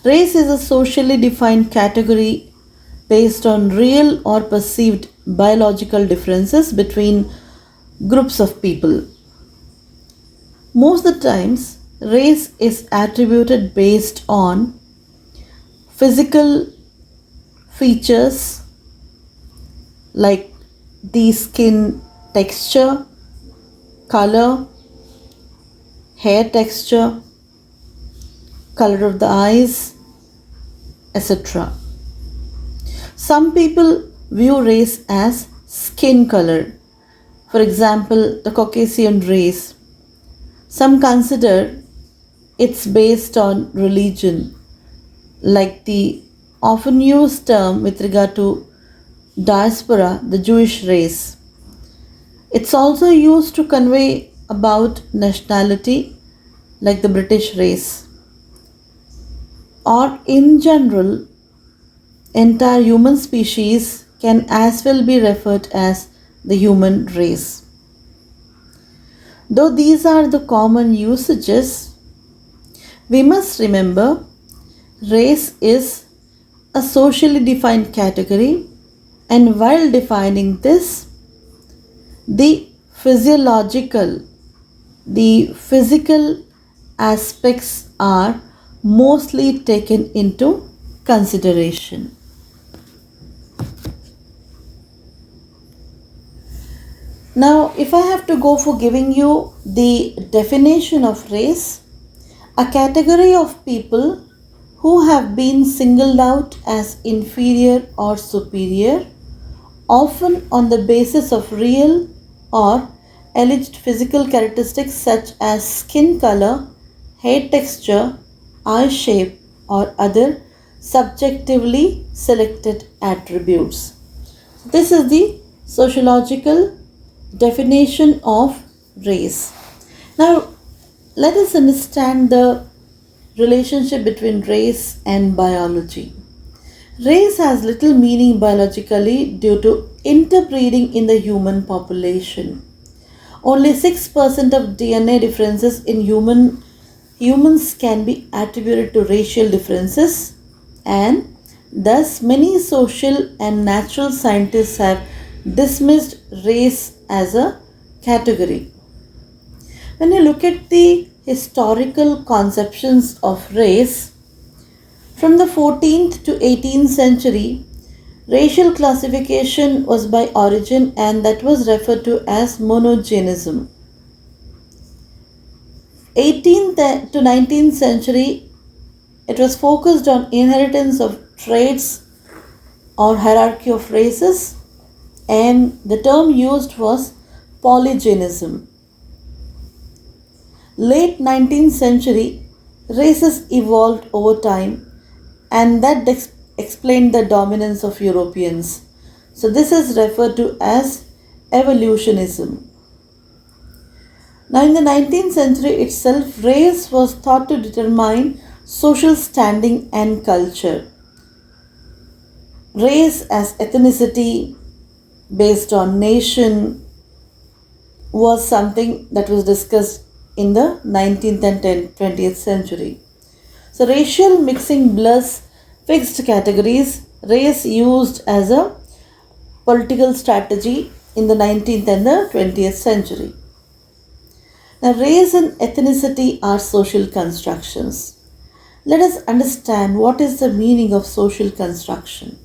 Race is a socially defined category based on real or perceived biological differences between groups of people. Most of the times, race is attributed based on physical features like the skin texture, color, hair texture, color of the eyes, etc. Some people view race as skin color. For example, the Caucasian race. Some consider it's based on religion, like the often used term with regard to diaspora, the Jewish race. It's also used to convey about nationality, like the British race, or in general, entire human species can as well be referred as the human race. Though these are the common usages, we must remember race is a socially defined category, and while defining this, the physiological, the physical aspects are mostly taken into consideration. Now, if I have to go for giving you the definition of race, a category of people who have been singled out as inferior or superior, often on the basis of real or alleged physical characteristics such as skin color, hair texture, eye shape, or other subjectively selected attributes. This is the sociological definition of race. Now, let us understand the relationship between race and biology. Race has little meaning biologically due to interbreeding in the human population. Only 6% of DNA differences in humans can be attributed to racial differences, and thus many social and natural scientists have dismissed race as a category. When you look at the historical conceptions of race, from the 14th to 18th century, racial classification was by origin and that was referred to as monogenism. 18th to 19th century, it was focused on inheritance of traits or hierarchy of races, and the term used was polygenism. Late 19th century, races evolved over time and that explained the dominance of Europeans. So this is referred to as evolutionism. Now in the 19th century itself, race was thought to determine social standing and culture. Race as ethnicity based on nation was something that was discussed in the 19th and 20th century. So racial mixing blurs fixed categories. Race used as a political strategy in the 19th and the 20th century. Now race and ethnicity are social constructions. Let us understand what is the meaning of social construction.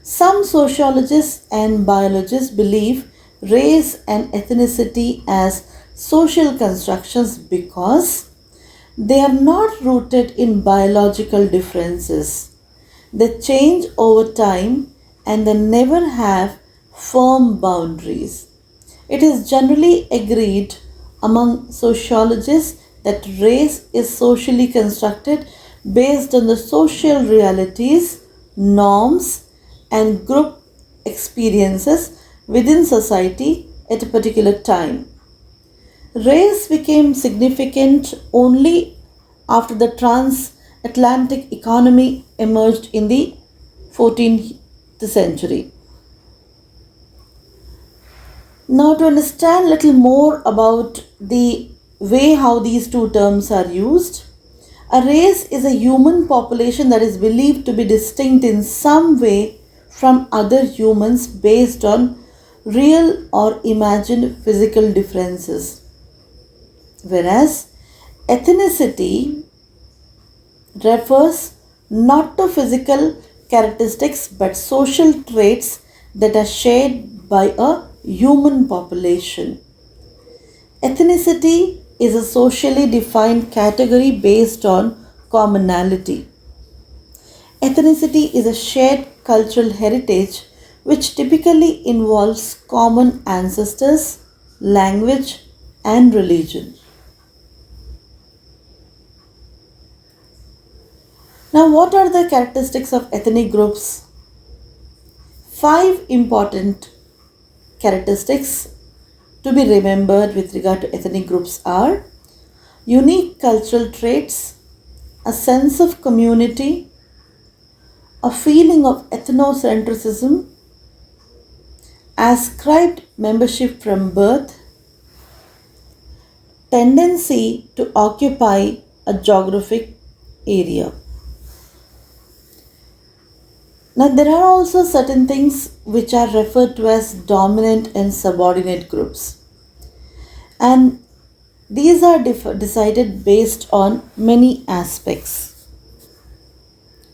Some sociologists and biologists believe race and ethnicity as social constructions because they are not rooted in biological differences. They change over time and they never have firm boundaries. It is generally agreed among sociologists that race is socially constructed based on the social realities, norms, and group experiences within society at a particular time. Race became significant only after the transatlantic economy emerged in the 14th century. Now, to understand little more about the way how these two terms are used, A race is a human population that is believed to be distinct in some way from other humans based on real or imagined physical differences. Whereas ethnicity refers not to physical characteristics but social traits that are shared by a human population. Ethnicity is a socially defined category based on commonality. Ethnicity is a shared cultural heritage which typically involves common ancestors, language, and religion. Now, what are the characteristics of ethnic groups? Five important characteristics to be remembered with regard to ethnic groups are unique cultural traits, a sense of community, a feeling of ethnocentrism, ascribed membership from birth, tendency to occupy a geographic area. Now, there are also certain things which are referred to as dominant and subordinate groups, and these are decided based on many aspects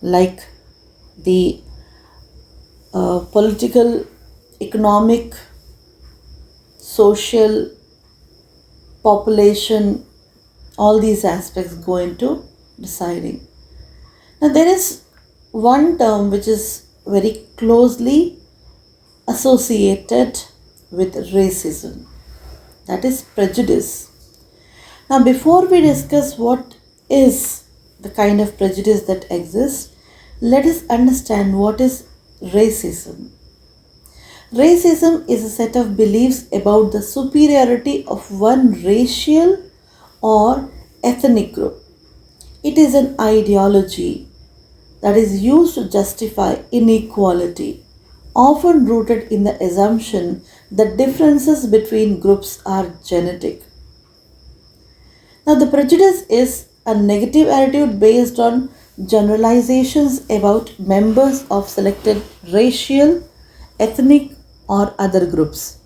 like the political, economic, social, population, all these aspects go into deciding. Now, there is one term which is very closely associated with racism, that is prejudice. Now, before we discuss what is the kind of prejudice that exists, let us understand what is racism. Racism is a set of beliefs about the superiority of one racial or ethnic group. It is an ideology that is used to justify inequality, often rooted in the assumption that differences between groups are genetic. Now, the prejudice is a negative attitude based on generalizations about members of selected racial, ethnic, or other groups.